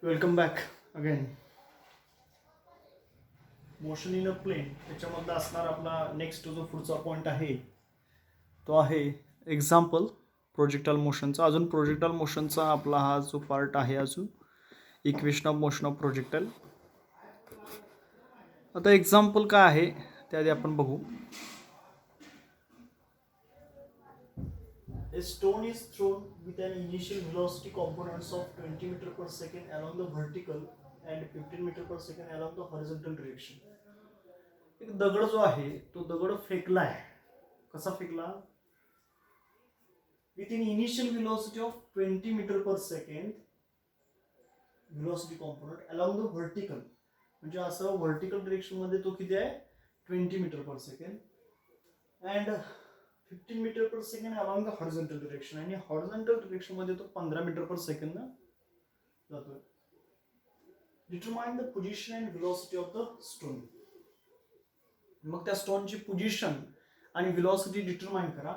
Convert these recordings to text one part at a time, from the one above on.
Welcome back again. Motion in a plane त्याच्यामधला असणार आपला नेक्स्ट जो पुढचा पॉईंट आहे तो आहे एक्झाम्पल प्रोजेक्टाइल मोशनचा. अजून प्रोजेक्टाइल मोशनचा आपला हा जो पार्ट आहे अजून equation of motion of projectile. आता एक्झाम्पल काय आहे त्याआधी आपण बघू. A stone is thrown with an initial velocity components of 20 meter per second along the vertical and 15 meter per second along the horizontal direction. एक दगड जो आहे तो दगड फेकलाय. कसा फेकला? With an initial velocity of 20 meter per second velocity component along the vertical, म्हणजे असं वर्टिकल डिरेक्शन मध्ये तो किती आहे 20 metre per second and 15 metre per second along the horizontal direction, आणि हॉरिझॉन्टल डिरेक्शन मध्ये तो 15 मीटर पर सेकंड जातोय. Determine the position and velocity of the stone. मग त्या स्टोनची पोझिशन आणि व्हेलॉसिटी डिटरमाइन करा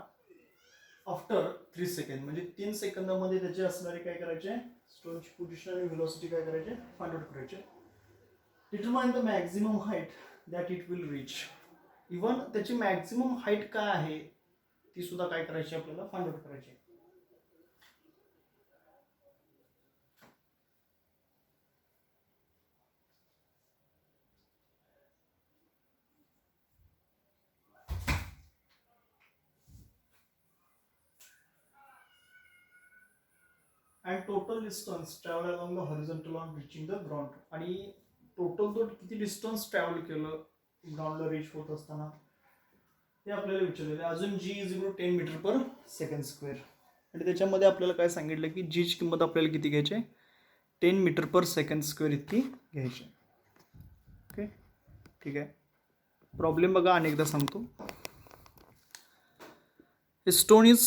आफ्टर 3 सेकंड, म्हणजे 3 सेकंदामध्ये त्याचे असणारे काय करायचे स्टोनची पोझिशन आणि व्हेलॉसिटी काय करायचे फाइंड आउट करायचे. Determine the maximum height that it will reach. Even त्याची मॅक्झिमम हाईट काय आहे ती सुद्धा काय करायची आपल्याला फाइंड आउट करायची. And total distance travel along the horizontal on reaching the ground. आणि टोटल तो किती डिस्टन्स ट्रॅव्हल केलं ग्राउंडला रीच होत असताना ते आपल्याला विचारलेलं आहे. अजून g is equal 10 metre per second square, आणि त्याच्यामध्ये आपल्याला काय सांगितलं की जीची किंमत आपल्याला किती घ्यायची 10 मीटर पर सेकंड स्क्वेअर इतकी घ्यायची. ओके ठीक आहे. प्रॉब्लेम बघा अनेकदा सांगतो. A stone is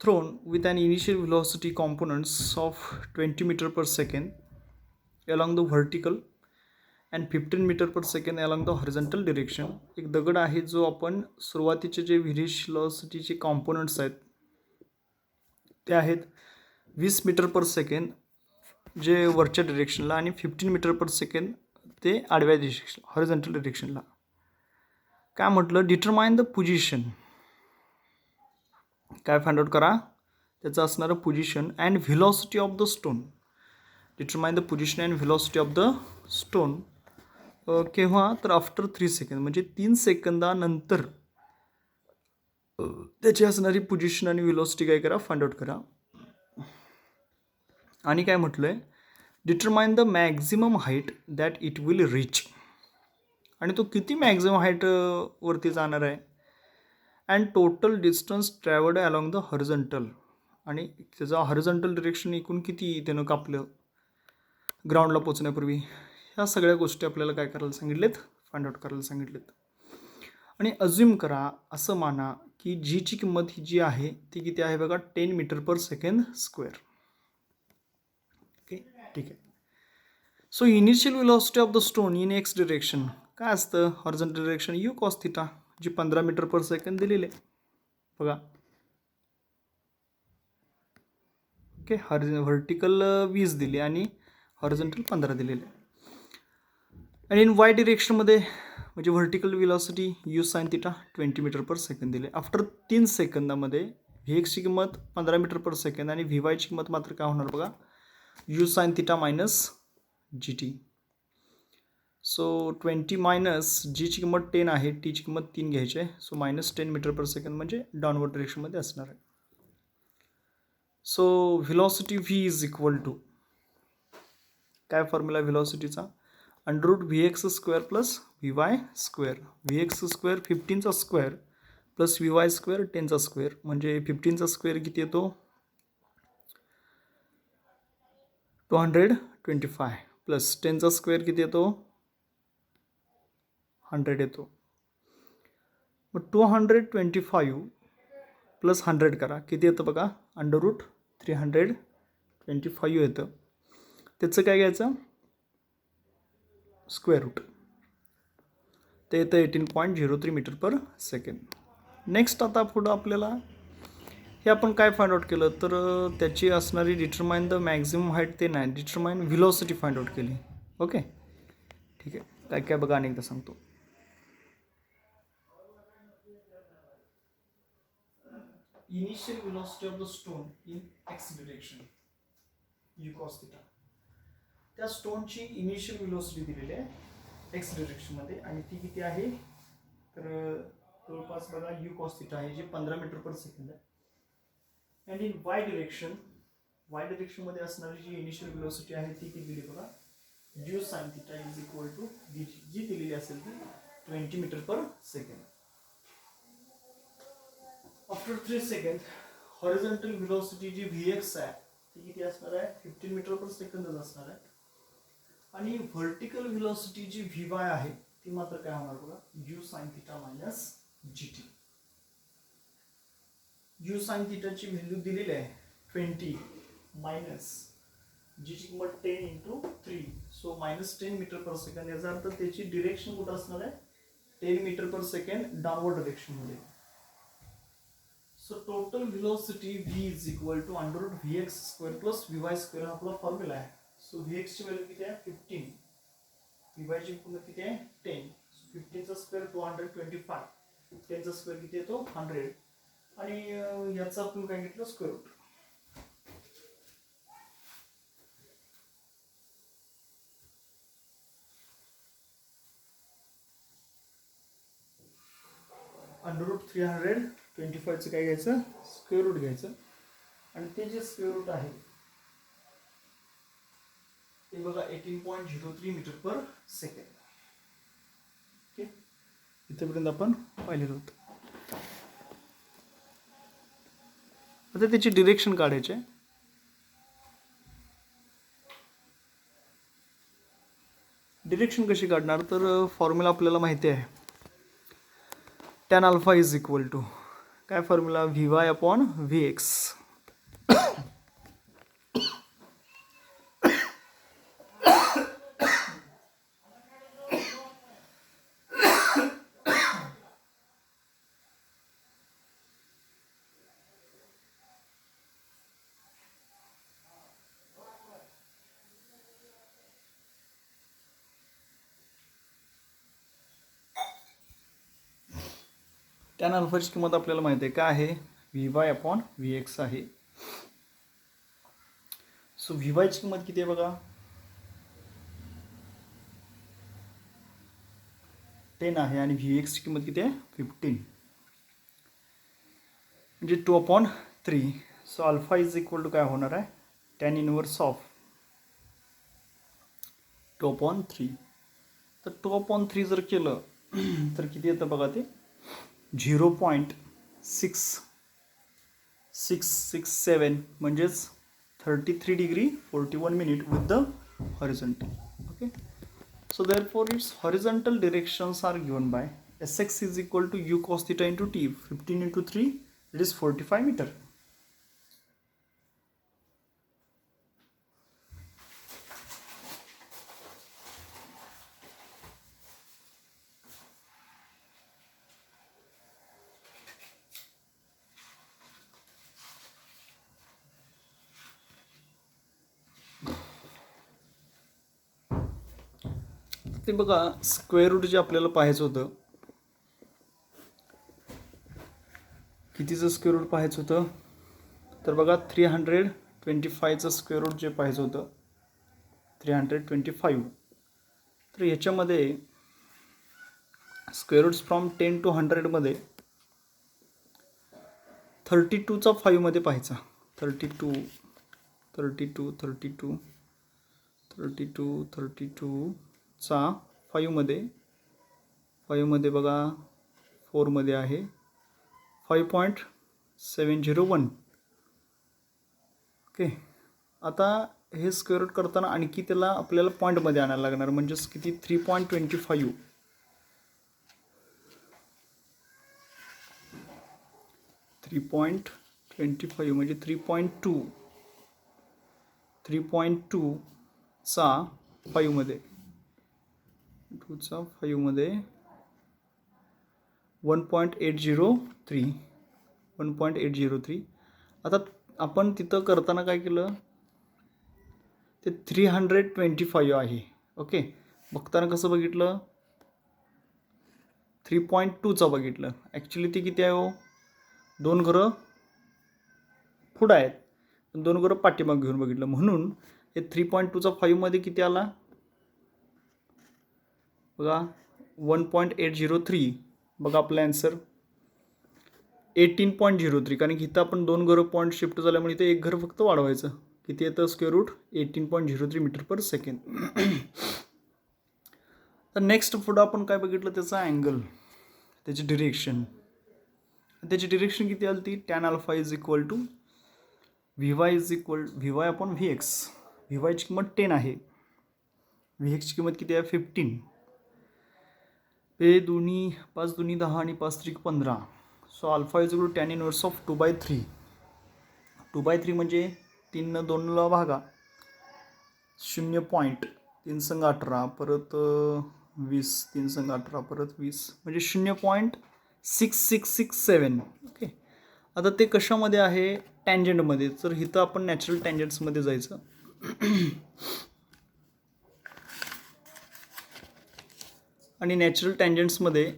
thrown with an initial velocity components of 20 meter per second along the vertical and 15 meter per second along the horizontal direction. एक दगड आहे जो आपण सुरुवातीचे जे व्हेलॉसिटीचे कॉम्पोनंट्स आहेत ते आहेत 20 मीटर पर सेकंड जे वरच्या डिरेक्शनला आणि 15 मीटर पर सेकंड ते आडव्या डिरेक्शन हॉरिझॉन्टल डिरेक्शनला. काय म्हटलं डिटरमाइन द पोझिशन. काय फाइंड आउट करा त्याचं असणारं position and velocity of the stone. Determine the position and velocity of the stone केव्हा तर आफ्टर 3 सेकंड, म्हणजे 3 सेकंदानंतर त्याची असणारी पोझिशन आणि व्हेलॉसिटी काय करा फाइंड आउट करा. आणि काय म्हटलंय determine the maximum height that it will reach. आणि तो किती मॅक्झिमम हाईट वरती जाणार आहे. And total distance travelled along the horizontal, आणि त्याचा हॉरिझॉन्टल डिरेक्शन एकूण किती त्यानं कापलं ग्राउंडला पोचण्यापूर्वी. ह्या सगळ्या गोष्टी आपल्याला काय करायला सांगितलेत फाइंड आउट करायला सांगितलेत. आणि अज्युम करा असं माना की जीची किंमत ही जी आहे ती किती आहे बघा 10 मीटर पर सेकंड स्क्वेअर. ओके ठीक आहे. So initial velocity of the stone in x direction काय असतं horizontal direction u cos theta, जी 15 मीटर पर सेकंड दिलेली आहे बघा. ओके व्हर्टिकल 20 दिली आणि हॉरिझॉन्टल 15 दिलेले. आणि इन वाय डिरेक्शनमध्ये म्हणजे vertical velocity u sine theta 20 metre पर सेकंड दिले. आफ्टर 3 सेकंदामध्ये व्ही एक्सची किंमत 15 मीटर पर सेकंड आणि व्ही वायची किंमत मात्र काय होणार बघा u sine theta minus g t. So 20 minus जीची किंमत 10 आहे, टीची किंमत 3 घ्यायची आहे. सो -10 मीटर पर सेकंड म्हणजे डाऊनवर्ड डिरेक्शनमध्ये असणार आहे. So velocity v is equal to काय फॉर्म्युला व्हेलॉसिटीचा under route v x square plus v y square. V x square 15चा square plus v y square 10चा स्क्वेअर, म्हणजे 15चा स्क्वेअर किती येतो 225 प्लस 10चा स्क्वेअर किती येतो 100 येतो. मग 225 प्लस 100 करा किती येतं बघा अंडर रूट 325 येतं. त्याचं काय घ्यायचं स्क्वेअर रूट, ते येतं 18.03 मीटर पर सेकंड. नेक्स्ट आता पुढं आपल्याला हे आपण काय फाइंड आउट केलं तर त्याची असणारी डिटरमाइन द मॅक्झिमम हाईट ते नाही, डिटरमाइन व्हिलॉसिटी फाइंड आउट केली. ओके ठीक आहे. काय काय बघा अनेकदा सांगतो. Initial velocity of the stone in x direction u cos theta. त्या स्टोनची इनिशियल व्हेलॉसिटी दिलेली आहे एक्स डिरेक्शनमध्ये आणि ती किती आहे तर जवळपास बघा यू कॉस थिटा आहे जे 15 मीटर पर सेकंड आहे. अँड इन वाय डिरेक्शनमध्ये असणारी जी इनिशियल व्हेलॉसिटी आहे ती किती दिली बघा u sine theta is equal to जी दिलेली असेल ती 20 मीटर पर second. After 3 second horizontal velocity जी Vx आहे ती किती असणार आहे 15 मीटर पर सेकंदच असणार आहे. आणि व्हर्टिकल व्हेलॉसिटी जी Vy आहे ती मात्र काय होणार बघा u sine theta minus GT. U sine थिटाची व्हॅल्यू दिलेली आहे 20 मायनस जीची किंमत 10 इंटू 3 सो मायनस 10 मीटर पर सेकंड. याचा अर्थ त्याची डिरेक्शन कुठं असणार आहे 10 मीटर पर सेकंड डाउनवर्ड डिरेक्शनमध्ये. So total velocity V is equal to under root Vx square plus Vy square हा आपला फॉर्म्युला आहे. सो Vx ची व्हॅल्यू किती आहे 15, Vy ची किंमत किती आहे 10. 15 चा स्क्वेअर 225, 10 चा स्क्वेअर किती येतो 100 आणि याचा आपण काय घेतलं स्क्वेअर रूट. अंडर रूट 325 चं काय घ्यायचं स्क्वेअर रूट घ्यायचं आणि ते जे स्क्वेअर रूट आहे ते बघा 18.03 मीटर पर सेकंड. ओके इथेपर्यंत आपण पाहिलेलं होतं. आता त्याची डिरेक्शन काढायची आहे. डिरेक्शन कशी काढणार तर फॉर्म्युला आपल्याला माहिती आहे tan alpha is equal to काय formula Vy upon Vx. tan अल्फाची किंमत आपल्याला माहिती आहे काय आहे Vy अपॉन Vx आहे. सो Vy ची किंमत किती आहे बघा 10 आहे आणि Vx ची किंमत किती आहे 15 म्हणजे 2/3. So alpha is equal to काय होणार आहे tan इनवर्स ऑफ 2/3. तर 2/3 जर केलं तर किती येतं बघा ते 0.6667 म्हणजेच 33 degree 41 minute with the horizontal. Okay so therefore it's horizontal directions are given by Sx is equal to u cos theta into t. 15 into 3 it is 45 metre. ते बघा स्क्वेअर रूट जे आपल्याला पाहायचं होतं कितीचं स्क्वेअर रूट पाहायचं होतं तर बघा 325चं स्क्वेअर रूट जे पाहायचं होतं 325. तर याच्यामध्ये स्क्वेअर रूट्स फ्रॉम 10 to 100 मध्ये 32चा 5 मध्ये पाहायचा 32 32 32 32 32 चा 5 मध्ये बघा 4 मध्ये आहे 5.701. ओके आता हे स्क्वेअर रूट करताना आणखी त्याला आपल्याला पॉईंटमध्ये आणायला लागणार म्हणजेच किती 3.25 म्हणजे 3.2 चा 5 मध्ये 2चा 5 मध्ये 1.803 आता आपण तिथं करताना काय केलं, ते 325 आहे. ओके, बघताना कसं बघितलं, 3.2चा बघितलं. ॲक्च्युली ती किती आहे हो, 2 घरं पुढं आहेत, 2 घरं पाठीमाग घेऊन बघितलं, म्हणून हे 3.2चा 5मध्ये किती आला बघा, 1.803. बघा आपला ॲन्सर 18.03, कारण की इथं आपण 2 घरं पॉईंट शिफ्ट झाल्यामुळे इथं 1 घर फक्त वाढवायचं. किती येतं स्क्वेअर रूट 18.03 मीटर पर सेकंड. तर नेक्स्ट पुढं आपण काय बघितलं, त्याचा अँगल, त्याची डिरेक्शन. त्याची डिरेक्शन किती आली ती, tan alpha is equal to v y upon v x. V वायची किंमत 10 आहे, व्ही एक्सची किंमत किती आहे 15. हे दोन्ही 5 दोन्ही 10 आणि 5 त्रिक 15. So alpha is equal to tan inverse of 2/3. 2/3 म्हणजे 3 2ला भागा, 0.3 संग 18, परत 20, 3 संग 18, परत 20, म्हणजे 0.6667. ओके, आता ते कशामध्ये आहे, टँजंटमध्ये. तर इथं आपण नॅचरल टँजंट्समध्ये जायचं. आणि नॅचरल टँजंट्समध्ये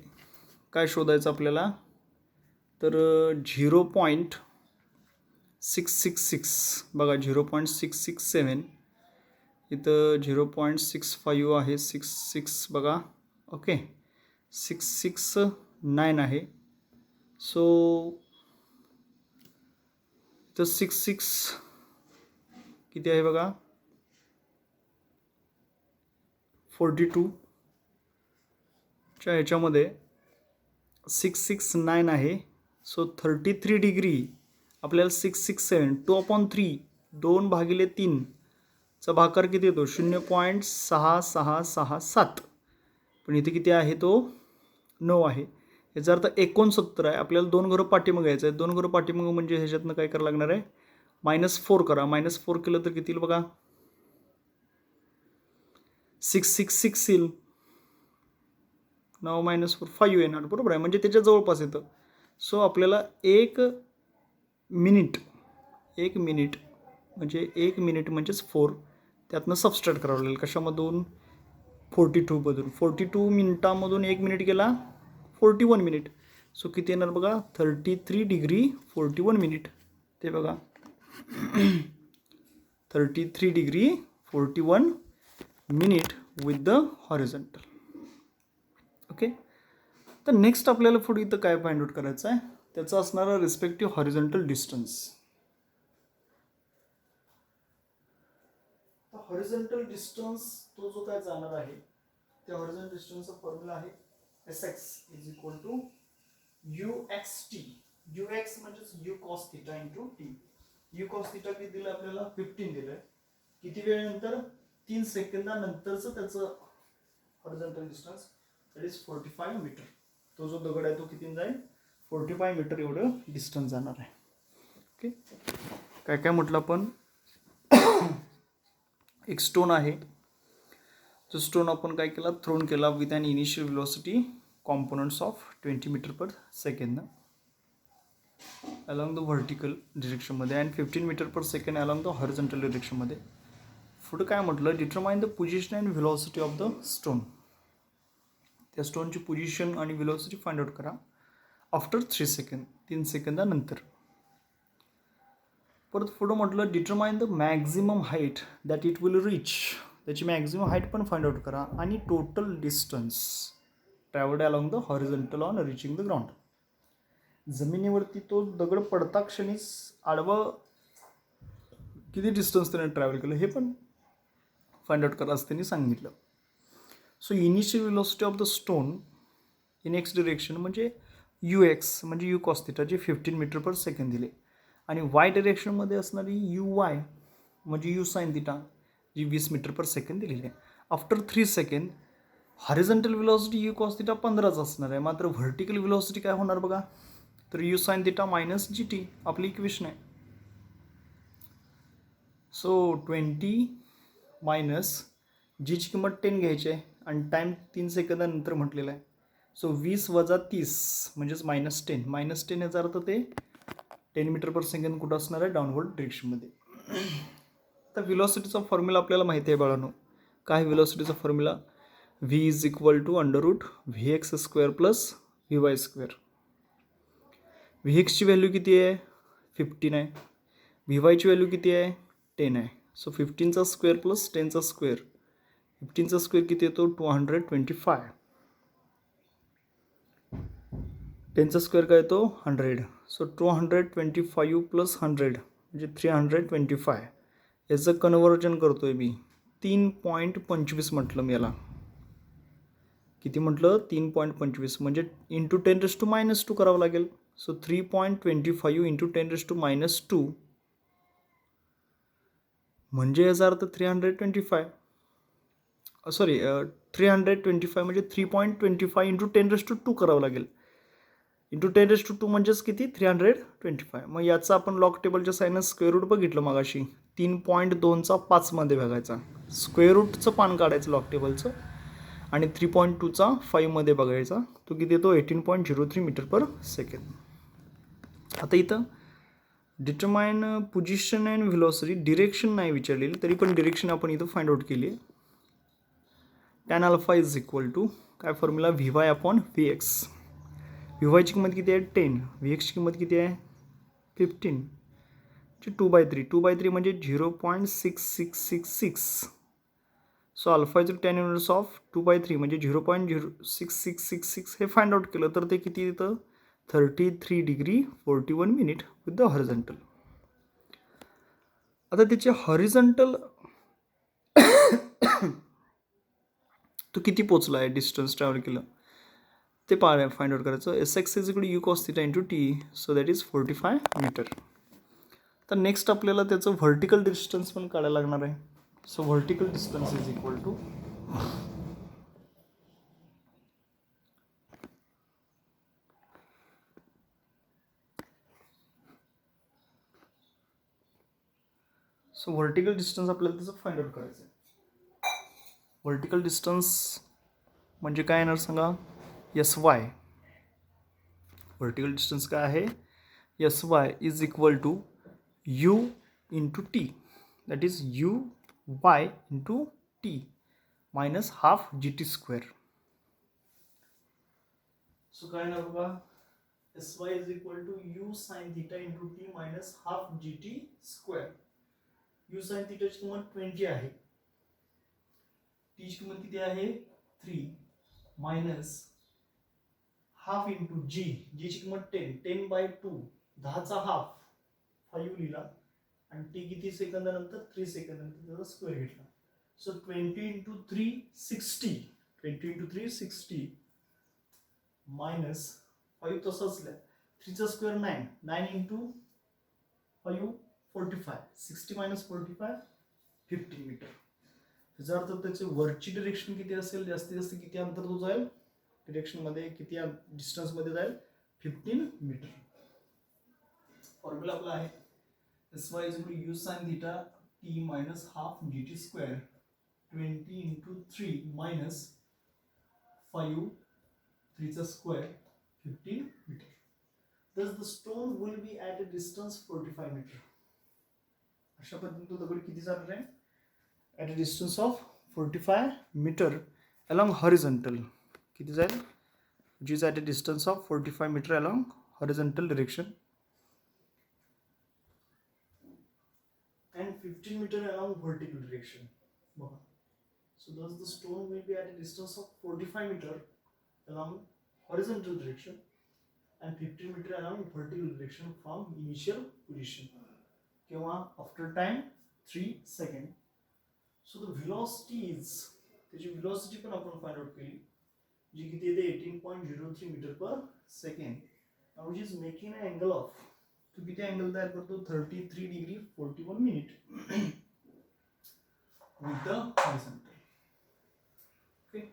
काय शोधायचं आपल्याला, तर 0.666 बघा, 0.667, इथं 0.65 आहे, 66 बघा. ओके, 669 आहे. सो इथं 66 किती आहे बघा, 42च्या ह्याच्यामध्ये 669 आहे. सो 33 डिग्री आपल्याला 667, 2/3, 2/3 चा भाकार किती येतो, 0.6667. पण इथे किती आहे तो 9 आहे. याचा अर्थ 69 आहे. आपल्याला 2 घरं पाठीमागं यायचं आहे. 2 घरं पाठीमागं म्हणजे ह्याच्यातनं काय करावं लागणार आहे, -4 करा. -4 केलं तर किती येईल बघा, 666 येईल. 9 - 4 5 येणार, बरोबर आहे, म्हणजे त्याच्या जवळपास येतं. सो आपल्याला 1 मिनिट म्हणजे 1 मिनिट म्हणजेच 4, त्यातनं सबस्ट्रॅक्ट करावं लागेल. कशामधून, 42मधून. 42 मिनिटामधून 1 मिनिट गेला 41 मिनिट. सो किती येणार बघा, 33 डिग्री 41 मिनिट. ते बघा 33 degree 41 minute with the horizontal. Okay, तर नेक्स्ट आपल्याला पुढे इथं काय फाइंड आउट करायचं आहे, त्याचं असणारा respective horizontal distance. Horizontal distance तो जो काय जाणार आहे, त्या हॉरिझॉन्टल डिस्टन्सचा फॉर्म्युला आहे Sx is equal to UXT. UX म्हणजेच U cos theta into T. U cos theta किती दिलं आपल्याला, 15 दिलं. किती वेळेनंतर, 3 सेकंदानंतरचं त्याचं horizontal distance, that is 45 metre. तो जो दगड आहे तो किती जाईल, 45 मीटर एवढं डिस्टन्स जाणार आहे. ओके, काय काय म्हटलं आपण, एक स्टोन आहे, तो स्टोन आपण काय केला, थ्रोन केला with an initial velocity components of 20 metre per second along the vertical डिरेक्शनमध्ये and 15 metre per second along the horizontal डिरेक्शनमध्ये. पुढं काय म्हटलं, determine the position and velocity of the stone. त्या स्टोनची पोझिशन आणि व्हेलॉसिटी फाइंड आउट करा after 3 second, 3 सेकंदानंतर. परत पुढं म्हटलं, determine the maximum height that it will reach. त्याची मॅक्झिमम हाईट पण फाइंड आउट करा, आणि total distance travelled along the horizontal on reaching the ground. जमिनीवरती तो दगड पडता क्षणीच आडवं किती डिस्टन्स त्याने ट्रॅव्हल केलं हे पण फाइंड आउट करा असं त्यांनी सांगितलं. So initial velocity of the stone in x direction म्हणजे UX म्हणजे U cos theta जे 15 मीटर पर सेकंड दिले, आणि वाय डिरेक्शनमध्ये असणारी UY म्हणजे U sin theta जी 20 मीटर पर सेकंड दिलेली आहे. After 3 second horizontal velocity U cos theta 15च असणार आहे, मात्र व्हर्टिकल वेलोसिटी काय होणार बघा, तर U sin theta minus GT आपली इक्वेशन आहे. सो 20 मायनस जीची किंमत 10 घ्यायची आहे, आणि टाईम 3 सेकंदानंतर म्हटलेला आहे. सो 20 वजा 30 म्हणजेच -10. -10 याचा अर्थ ते 10 मीटर पर सेकंड कुठं असणार आहे, डाऊनवर्ड डिरेक्शनमध्ये. तर व्हेलॉसिटीचा फॉर्म्युला आपल्याला माहिती आहे बाळांनो. काय व्हेलॉसिटीचा formula? v is equal to under root vx² plus vy². vx ची व्हॅल्यू किती आहे? 15 आहे. vy ची व्हॅल्यू किती आहे? 10 आहे. सो 15चा स्क्वेअर प्लस 10चा स्क्वेअर. 15चा स्क्वेअर किती येतो? 225. 10चा स्क्वेअर काय येतो? 100. सो 225 प्लस 100 म्हणजे 325. याचं कन्व्हर्जन करतोय मी. 3.25 म्हटलं मी याला. किती म्हटलं? 3.25 म्हणजे इंटू 10⁻² करावं लागेल. सो 3.25 इंटू 10⁻², म्हणजे याचा अर्थ 325. सॉरी 325 म्हणजे 3.25 इंटू 10⁻² करावं लागेल. इंटू 10⁻² म्हणजेच किती? 325. मग याचा आपण लॉग टेबलच्या साईननं स्क्वेअर रूट बघितलं मगाशी. 3.2चा 5 मध्ये बघायचा. स्क्वेअर रूटचं पान काढायचं लॉग टेबलचं आणि 3.2चा 5 मध्ये बघायचा. तो किती येतो? 18.03 मीटर पर सेकंड. आता इथं determine position and velocity, direction नाही विचारलेली, तरी पण डिरेक्शन आपण इथं फाइंड आउट केली आहे. tan alpha is equal to काय फॉर्म्युला? vy/vx. vy ची किंमत किती आहे? 10. vx ची किंमत किती आहे? 15. 2/3. 2/3 म्हणजे 0.6666. So alpha is tan inverse of 2/3 म्हणजे 0.06666. हे फाइंड आउट केलं तर ते किती येतं? 33 degree 41 minute with the horizontal. आता त्याचे हॉरिझॉन्टल तो किती पोचला आहे, डिस्टन्स ट्रॅव्हल केलं ते फाइंड आउट करायचं. Sx is equal to u cos θ into t. So that is 45 metre. तर नेक्स्ट आपल्याला त्याचं व्हर्टिकल डिस्टन्स पण काढायला लागणार आहे. So vertical distance is equal to vertical distance आपल्याला त्याचं फाइंड आउट करायचं आहे. व्हर्टिकल डिस्टन्स म्हणजे काय येणार सांगा? sy. व्हर्टिकल डिस्टन्स काय आहे? sy is equal to u into t. That is uy into t minus half gt². So काय येणार बघा? sy is equal to u sin θ into t minus half gt². u sin θ ची किंमत 20 आहे. T ची किंमत किती आहे? 3 मायनस हाफ इंटू जी. जी ची किंमत 10. 10/2 10चा हाफ 5 लिहिला आणि टी किती सेकंदानंतर? 3 सेकंदानंतर त्याचा स्क्वेअर घेतला. So 20 into 3 60. 20 इंटू 3 60 मायनस 5 तसंच लिहा. 3चा स्क्वेअर 9. 9 इंटू 5 45. 60 minus 45 15 metre. त्याचा अर्थ त्याचे वरची डिरेक्शन किती असेल? जास्तीत जास्त किती अंतर तो जाईल डिरेक्शन मध्ये? किती डिस्टन्स मध्ये जाईल? 15 मीटर. फॉर्म्युला आपला आहे sy is equal to u sin θ t minus half gt². 20 into 3 minus 5 3चा square 15 metre. Thus the stone will be at a distance 45 metre. अशा पद्धतीने तो दगड किती जाणार आहे? At a distance of 45 meter along horizontal. किती जाईल? Which is at a distance of 45 meter along horizontal direction and 15 meter along vertical direction. So thus the stone will be at a distance of 45 meter along horizontal direction and 15 meter along vertical direction from initial position. किंवा after time 3 seconds. So the velocity is, त्याची velocity पण आपण find out केली, जी किती येते? 18.03 metre per second. which is making an angle of, तो किती angle तयार करतो? 33 degree 41 minute with the horizontal. Okay.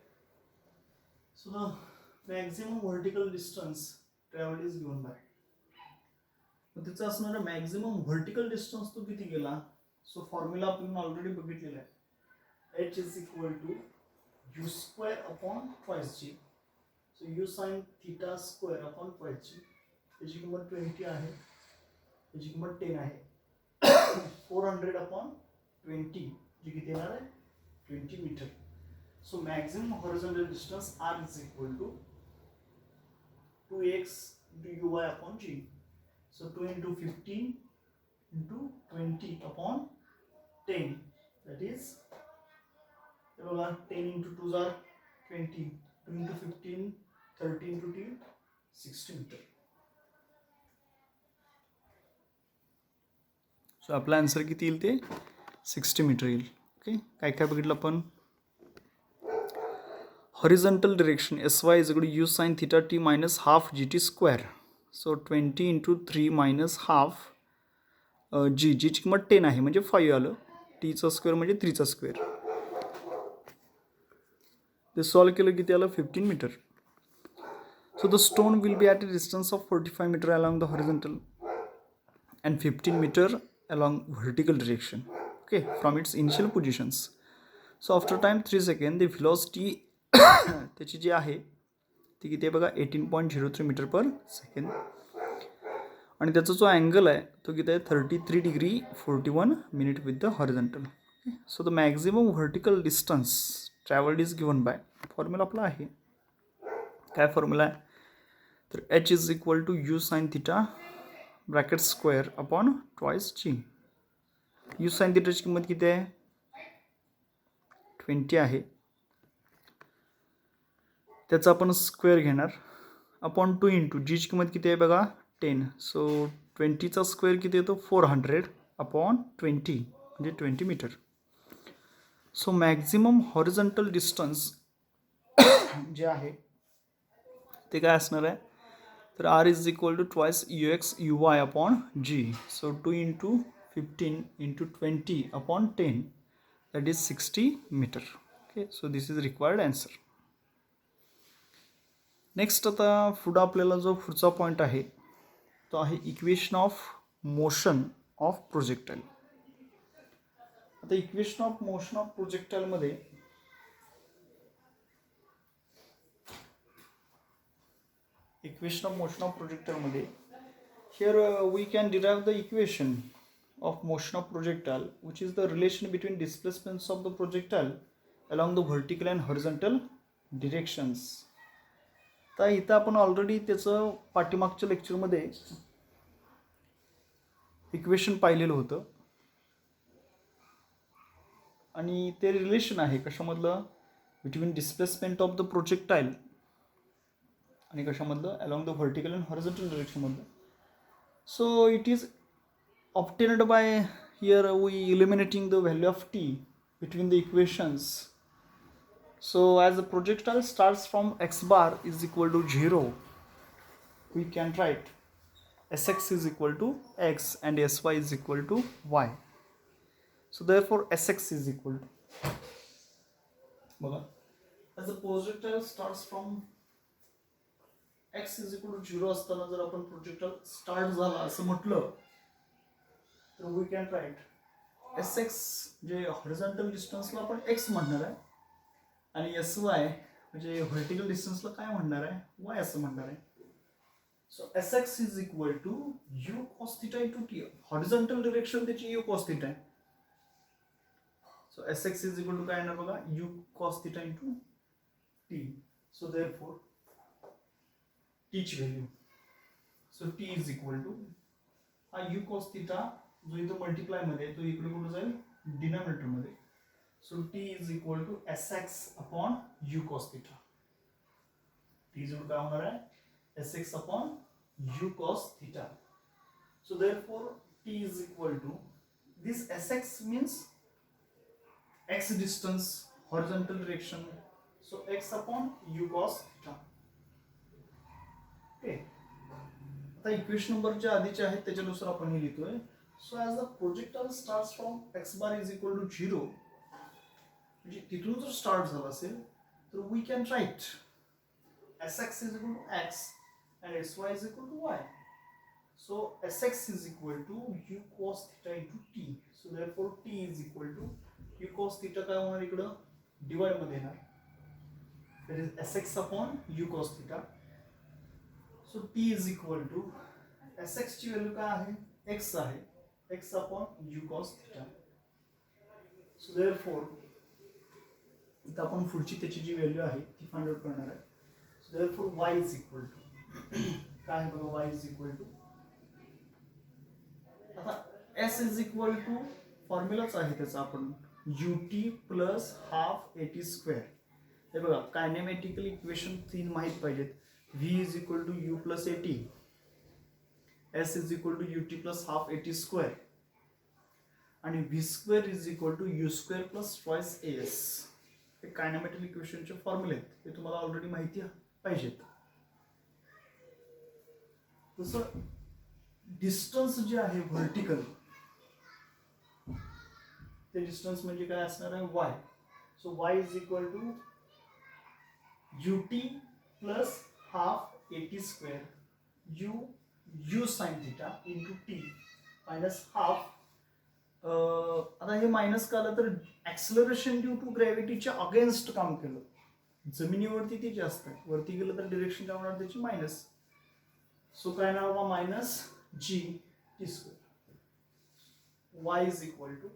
So the maximum vertical distance traveled is given by. त्याचा असणारा मॅक्झिमम व्हर्टिकल डिस्टन्स तो किती गेला? सो फॉर्म्युला आपण ऑलरेडी बघितलेला आहे. h is equal to u square upon twice g. So u sin θ square upon twice g. त्याची किंमत 20 आहे. त्याची किंमत 10 आहे. 400/20 जी किती येणार आहे 20 metre. So maximum horizontal distance r is equal to 2x into uy upon g. So 2 into 15 into 20 upon 10, that is 10 into 2 are 20, 2 into 15 30 into t 60 meter. So आपला आन्सर किती येईल ते 60 मीटर येईल. ओके, काय काय बघितलं आपण. Horizontal direction sy is equal to u sin theta t minus half gt square. So 20 into 3 minus half g ची किंमत 10 आहे म्हणजे 5 आलं. टीचा स्क्वेअर म्हणजे 3चा स्क्वेअर. ते सॉल्व केलं किती आलं 15 metre. So the stone will be at a distance of 45 metre along the horizontal and 15 meter along vertical direction, okay, from its initial positions. So after time 3 seconds the velocity त्याची जी आहे ती किती आहे बघा 18.03 metre पर second. आणि त्याचा जो angle आहे तो किती आहे 33 degree 41 minute with the horizontal. So the maximum vertical distance travelled is given by formula आपला आहे. काय फॉर्म्युला आहे तर h is equal to u sin theta bracket square upon twice g. u sin थीटाची किंमत किती आहे 20 आहे. त्याचा आपण स्क्वेअर घेणार अपॉन 2 इंटू जीची किंमत किती आहे बघा 10. सो 20चा स्क्वेअर किती येतो 400 अपॉन 20 म्हणजे 20 metre. So maximum horizontal distance जे आहे ते काय असणार आहे तर r is equal to twice ux uy upon g. So 2 into 15 into 20 upon 10 that is 60 metre. Okay, so this is required answer. Next आता पुढं आपल्याला जो पुढचा पॉईंट आहे तो आहे equation of motion of projectile. आता इक्वेशन ऑफ मोशन ऑफ प्रोजेक्टाईलमध्ये here we can derive the equation of motion of projectile which is the relation between displacements of the projectile along the vertical and horizontal directions. तर इथं आपण already त्याचं पाठीमागच्या लेक्चरमध्ये equation पाहिलेलं होतं आणि ते रिलेशन आहे कशामधलं between displacement of the projectile आणि कशामधलं along the vertical and horizontal डायरेक्शनमधलं. So it is obtained by here we eliminating the value of t between the equations. So as the projectile starts from x bar is equal to 0, we can write sx is equal to x and sy is equal to y. So therefore sx is equal to as the projectile starts from x is equal to 0 असताना जर आपण projectile start झाला असं म्हटलं तर we can write sx जे horizontal डिस्टन्सला आपण x म्हणणार आहे आणि sy म्हणजे व्हर्टिकल डिस्टन्सला काय म्हणणार आहे y असं म्हणणार आहे. So sx is equal to u cos theta into t. Horizontal direction त्याची u cos theta आहे. So sx is equal to काय येणार बघा u cos theta into t. So therefore t ची value so t is equal to हा u cos theta जो इथं multiply मध्ये तो इकडे कुठे जाईल डिनॉमिनेटर मध्ये. So t is equal to sx upon u cos theta. T is equal to क्या है sx upon u cos theta. So therefore t is equal to this sx means x distance horizontal direction. So x upon u cos theta. Okay. आता equation number जे आधीचे आहेत त्याच्यानुसार आपण हे लिहितोय. So as the projectile starts from x bar is equal to 0. म्हणजे तिथून जर स्टार्ट झाला असेल तर we can write sx is equal to x and sy is equal to y. So sx is equal to u cos theta into t. So therefore t is equal to u cos theta काय होणार इकडं divide मध्ये येणार that is sx upon u cos theta. So t is equal to sx ची value काय आहे x आहे, x upon u cos theta. So therefore इथं आपण पुढची त्याची जी व्हॅल्यू आहे ती फाइंड आउट करणार आहे. So therefore y is equal to काय आहे बघा, वाय इज इक्वल टू आता एस इज इक्वल टू फॉर्म्युलाच आहे त्याचा आपण ut plus half a t square. हे बघा कायनेमॅटिकल इक्वेशन 3 माहीत पाहिजेत. v is equal to u plus a t, s is equal to ut plus half a t square आणि v square is equal to u square plus twice s. हे kinematical इक्वेशनचे फॉर्म्युले आहेत, हे तुम्हाला ऑलरेडी माहिती पाहिजेत. तसं डिस्टन्स जे आहे व्हर्टिकल, ते डिस्टन्स म्हणजे काय असणार आहे y. सो y is equal to ut plus half a t square u sine theta into t minus half. आता हे मायनस का आलं तर ऍक्सलरेशन ड्यू टू ग्रॅव्हिटीच्या अगेन्स्ट काम केलं. जमिनीवरती ते जास्त आहे, वरती गेलं तर डिरेक्शन काय होणार त्याची मायनस. सो काय नाव बा minus g t square. y is equal to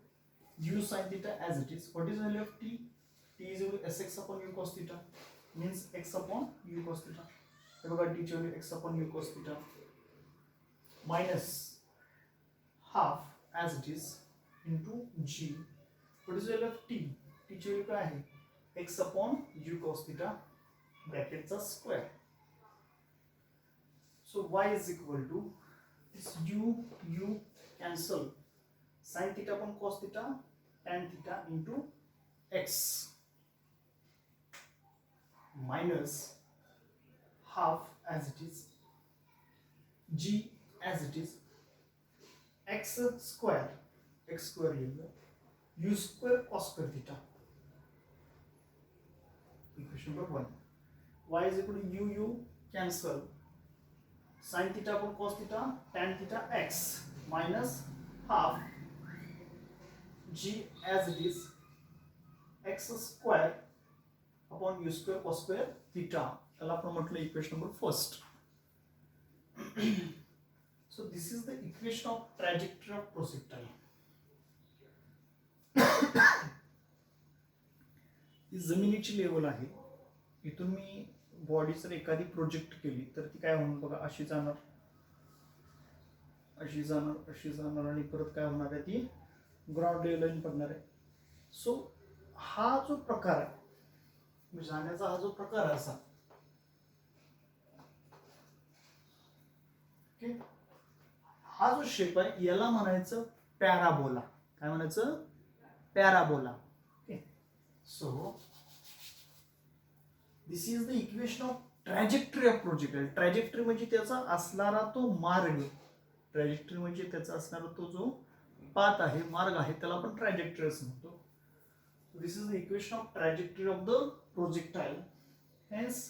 u sin theta as it is. What is the value of t? T is equal to sx upon u cos theta, means x upon u cos theta. हे बघा t ची value x upon u cos theta minus half as it is into g. What is the value of t? t ची value काय आहे x upon u cos theta ब्रॅकेटचा square. So y is equal to this u cancel, sin theta upon cos theta, tan theta into x minus half as it is, g as it is, x square लिहिलं, u square cos square theta. Equation number 1. Y is equal to u cancel, sin theta upon cos theta, tan theta x minus half g as it is, x square upon u square cos square theta. त्याला आपण म्हटलं equation number first. So this is the equation of trajectory of projectile. ही जमिनीची level आहे. इथून मी body जर एखादी project केली तर ती काय होणार बघा, अशी जाणार, अशी जाणार, अशी जाणार आणि परत काय होणार आहे ती ग्राउंड लेवल पडणार आहे. सो हा जो प्रकार आहे जाण्याचा, हा जो प्रकार आहे असा, ओके, हा जो शेप आहे याला म्हणायचं पॅराबोला. काय म्हणायचं? Parabola. Okay, so this is the equation of trajectory of projectile. Trajectory म्हणजे त्याचा असणारा तो मार्ग, ट्रॅजेक्टरी म्हणजे त्याचा असणारा तो जो पाथ आहे, मार्ग आहे, त्याला आपण ट्रॅजेक्टरी असं म्हणतो. This is the equation of trajectory of the projectile. Hence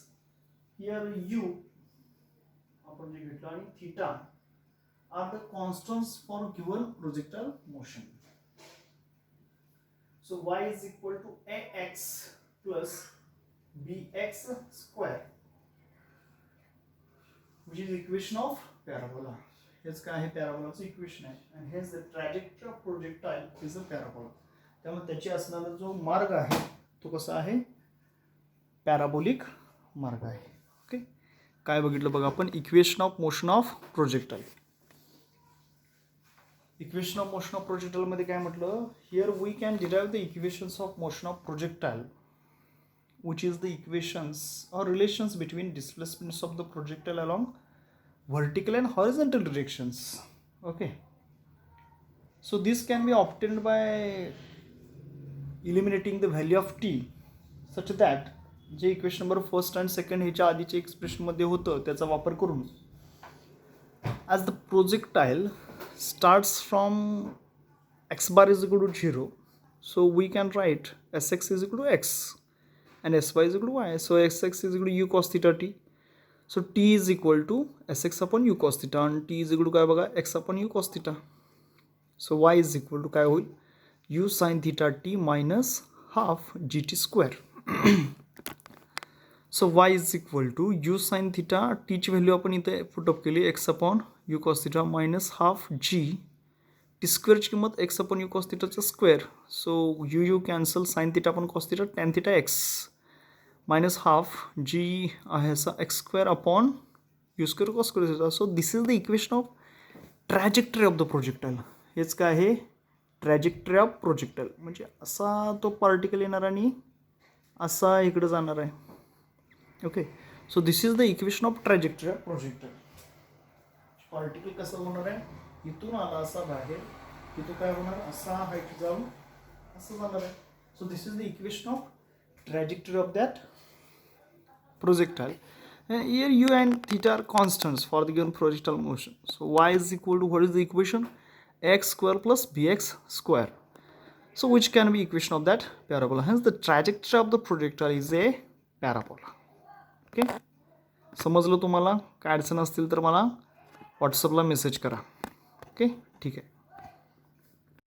here u आपण जे घेतलं आणि theta are the constants for given projectile motion. So y is equal to ax plus bx square, which is equation of parabola. हेच काय आहे, पॅराबोलाचं equation आहे. आणि हेच the trajectory of projectile is a parabola. त्यामुळे त्याची असणारा जो मार्ग आहे तो कसा आहे, पॅराबोलिक मार्ग आहे. ओके, काय बघितलं बघा आपण, equation of motion of projectile. Equation of motion of projectile मध्ये काय म्हटलं, here we can derive the equations of motion of projectile, which is the equations or relations between displacements of the projectile along vertical and horizontal directions. Okay, so this can be obtained by eliminating the value of t such that जे equation number first and second ह्याच्या आधीचे एक्सप्रेशनमध्ये होतं त्याचा वापर करून, as the projectile starts from x bar is equal to 0, so we can write sx is equal to x and sy is equal to y. So sx is equal to u cos theta t. So t is equal to sx upon u cos theta and t is equal to काय बघा, x upon u cos theta. So y is equal to काय होईल, u sin theta t minus half gt square. So y is equal to u sin theta, t ची value आपण इथे put up केली x upon u cos theta minus half g t स्क्वेअरची किंमत x upon u cos थिटाचा square. So u cancel sine theta upon cos theta tan theta x minus half g आहे असा x square upon u square cos square theta. So this is the equation of trajectory of the प्रोजेक्टाईल. हेच काय आहे trajectory of projectile. म्हणजे असा तो particle येणार आणि असा इकडे जाणार आहे. Okay, so this is the equation of trajectory of projectile. Particle कसं होणार आहे इथून आला असा बाहेर तिथं काय होणार असा हाईट जाऊन असं जाणार आहे. So this is the equation of trajectory of that projectile. Here u and theta are constants for the given projectile motion. So y is equal to, what is the equation? X square plus bx square. So which can be equation of that parabola. Hence the trajectory of the projectile is a parabola. Okay, समजलं तुम्हाला? काय अडचण असतील तर मला व्हॉट्सअपला message करा. Okay, ठीक आहे.